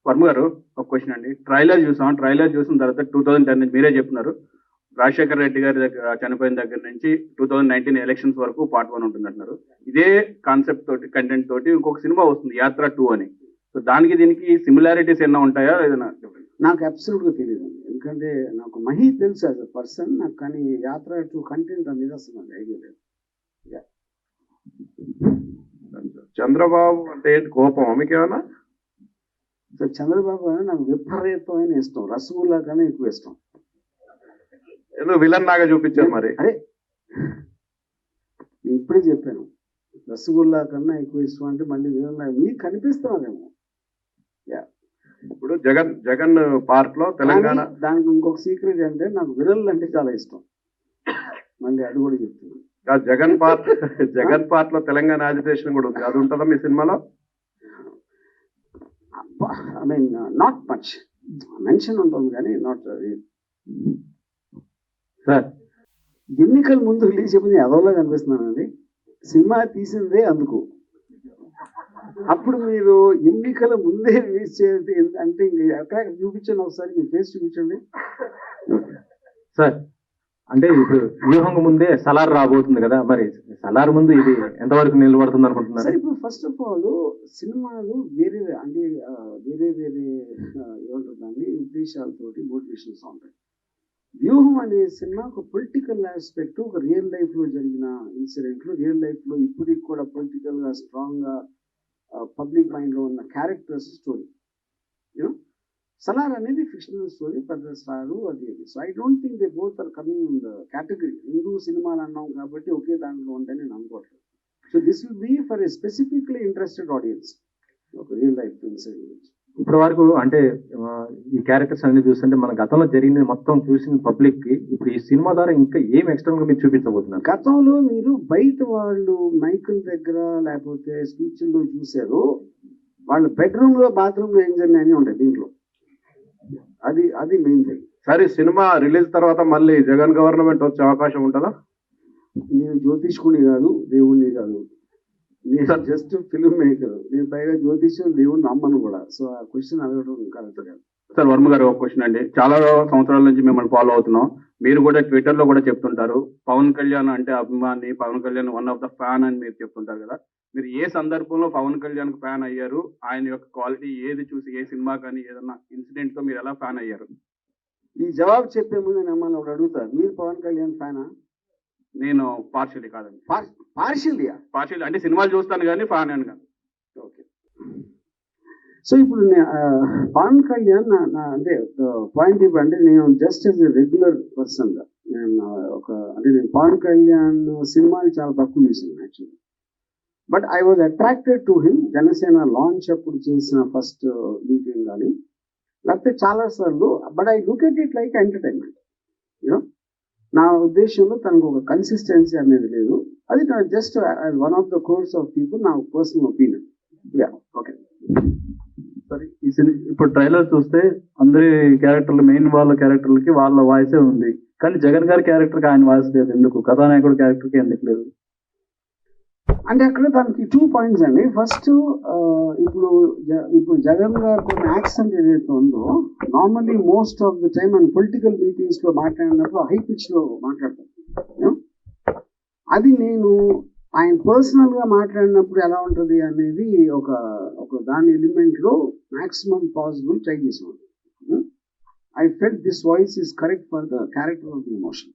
వర్మ గారు ఒక క్వశ్చన్ అండి. ట్రైలర్ చూసాం. ట్రైలర్ చూసిన తర్వాత 2010 నుంచి మీరే చెప్తున్నారు. రాజశేఖర రెడ్డి గారి దగ్గర చనిపోయిన దగ్గర నుంచి 2019 ఎలక్షన్స్ వరకు పార్ట్ 1 ఉంటుంది అంటున్నారు. ఇదే కాన్సెప్ట్ తోటి కంటెంట్ తోటి ఇంకొక సినిమా వస్తుంది యాత్ర 2 అని. సో దానికి దీనికి సిమిలారిటీస్ ఏమైనా ఉంటాయా? ఏదైనా నాకు అబ్సల్యూట్గా తెలియదు, ఎందుకంటే నాకు మహి తెలుసు యాజ్ అ పర్సన్. నాకు కానీ యాత్ర 2 కంటెంట్ అనేది అసలు నాకు ఐడియా లేదు. చంద్రబాబు అంటే కోపం మీకేమన్నా? సో చంద్రబాబు అని నాకు విపరీతమైన ఇష్టం, రసగుల్లా కన్నా ఎక్కువ ఇష్టం. ఏదో విలన్ లాగా చూపించారు మరి. అరే నేను ఇప్పుడే చెప్పాను, రసగుల్లా కన్నా ఎక్కువ ఇష్టం అంటే మళ్ళీ విలన్ లాగా మీకు కనిపిస్తున్నారేమో. ఇప్పుడు జగన్ పార్ట్ లో తెలంగాణ, దానికి ఇంకొక సీక్రెట్ అంటే నాకు విలన్లు అంటే చాలా ఇష్టం. మళ్ళీ అది కూడా చెప్తున్నాను. జగన్ పార్ట్ లో తెలంగాణ యాజిటేషన్ కూడా ఉంది, అది ఉంటుందా మీ సినిమాలో? I mean not much mention ఉంటుంది కానీ నాట్. సార్ ఎన్నికల ముందు రిలీజ్ చెప్పింది అదోలా కనిపిస్తున్నానండి. సినిమా తీసిందే అందుకు. అప్పుడు మీరు ఎన్నికల ముందే రిలీజ్ చేసి అంటే ఎక్కడ చూపించండి, ఒకసారి మీ ఫేస్ చూపించండి సార్. అంటే ఇప్పుడు వ్యూహంగా ముందే సలార్ రాబోతుంది కదా, మరి సలార్ ముందు ఇది ఎంతవరకు నిలబడుతుంది అనుకుంటున్నారు? సార్ ఇప్పుడు ఫస్ట్ ఆఫ్ ఆల్ సినిమాలు వేరే అంటే వేరే ఏమంటుందండి ఉద్దేశాలతోటి మోటివేషన్స్ ఉంటాయి. వ్యూహం అనే సినిమా ఒక పొలిటికల్ ఆస్పెక్ట్, ఒక రియల్ లైఫ్ లో జరిగిన ఇన్సిడెంట్లు, రియల్ లైఫ్ లో ఇప్పటికి కూడా పొలిటికల్ గా స్ట్రాంగ్ గా పబ్లిక్ మైండ్ లో ఉన్న క్యారెక్టర్స్ స్టోరీ. యూనో సలార్ అనేది ఫిక్షనల్ స్టోరీ, పెద్ద స్టారు అది. So I don't think they both are coming in the category. Hindu సినిమాలు అన్నాం కాబట్టి ఒకే దాంట్లో ఉంటాయని నేను అనుకోవట్లేదు. So this will be for a specifically interested audience, ఒక రియల్ లైఫ్ ఇన్సిడెంట్ గురించి. ఇప్పటి వరకు అంటే ఈ క్యారెక్టర్స్ అన్ని చూస్తుంటే మన గతంలో జరిగింది మొత్తం చూసిన పబ్లిక్ కి ఇప్పుడు ఈ సినిమా ద్వారా ఇంకా ఏం ఎక్స్టర్నల్ గా మీరు చూపించబోతున్నారు? గతంలో మీరు బయట వాళ్ళు మైకుల దగ్గర లేకపోతే స్పీచ్ల్లో చూశారు, వాళ్ళు బెడ్రూమ్ లో బాత్రూమ్ లో ఏం జరిగినాయని ఉంటాయి దీంట్లో. అది మెయిన్ థింగ్. సరే సినిమా రిలీజ్ తర్వాత మళ్ళీ జగన్ గవర్నమెంట్ వచ్చే అవకాశం ఉంటుందా? నేను జ్యోతిష్కుని కాదు, దేవుణ్ణి కాదు, నేను జస్ట్ ఫిల్మ్ మేకర్. నేను పైగా జ్యోతిష్యం దేవుణ్ణి నమ్మను కూడా. సో ఆ క్వశ్చన్ అడగడం కరెక్ట్ కాదు. సార్ వర్మ గారు ఒక క్వశ్చన్ అండి. చాలా సంవత్సరాల నుంచి మిమ్మల్ని ఫాలో అవుతున్నాం. మీరు కూడా ట్విట్టర్ లో కూడా చెప్తుంటారు పవన్ కళ్యాణ్ అంటే అభిమాని, Pawan Kalyan one of the fan అని మీరు చెప్తుంటారు కదా. మీరు ఏ సందర్భంలో పవన్ కళ్యాణ్ కు ఫ్యాన్ అయ్యారు? ఆయన యొక్క క్వాలిటీ ఏది చూసి, ఏ సినిమా కానీ ఏదన్నా ఇన్సిడెంట్ తో మీరు ఎలా ఫ్యాన్ అయ్యారు? ఈ జవాబు చెప్పే ముందు నమ్మల్ని ఒకటి అడుగుతా, మీరు పవన్ కళ్యాణ్ ఫ్యానా? నేను పార్షియలీ కాదండి. పార్షియల్ అంటే సినిమాలు చూస్తాను కానీ ఫ్యాన్ అని కాదు. ఓకే. సో ఇప్పుడు పవన్ కళ్యాణ్ అంటే పాయింట్ ఇవ్వండి, నేను just as a regular person గా నేను నేను పవన్ కళ్యాణ్ సినిమాలు చాలా తక్కువ చూసాను actually. But I was attracted to him. Janasena launch అప్పుడు చేసిన ఫస్ట్ మీటింగ్ కానీ లేకపోతే చాలా సార్లు. But I look at it like entertainment. You know నా ఉద్దేశంలో తనకు ఒక కన్సిస్టెన్సీ అనేది లేదు. అది just as one of the course of people, నా పర్సనల్ ఒపీనియన్. ఓకే. సరే ఇప్పుడు ట్రైలర్ చూస్తే అందరి క్యారెక్టర్లు, మెయిన్ వాళ్ళ క్యారెక్టర్లకి వాళ్ళ వాయిసే ఉంది, కానీ జగన్ గారి క్యారెక్టర్కి ఆయన వాయిస్ లేదు. ఎందుకు? కథానాయకుడు క్యారెక్టర్కి ఎందుకు లేదు? అంటే అక్కడ దానికి 2 పాయింట్స్ అండి. ఫస్ట్ ఇప్పుడు జగన్ గారు కొన్ని యాక్సెంట్ ఏదైతే ఉందో, normally most of the time మన పొలిటికల్ మీటింగ్స్ లో మాట్లాడినప్పుడు హై పిచ్ లో మాట్లాడతాను. అది నేను ఆయన పర్సనల్ గా మాట్లాడినప్పుడు ఎలా ఉంటుంది అనేది ఒక దాని ఎలిమెంట్ లో మాక్సిమం పాసిబుల్ ట్రై చేసాను. I felt this voice is correct for the character of the emotion.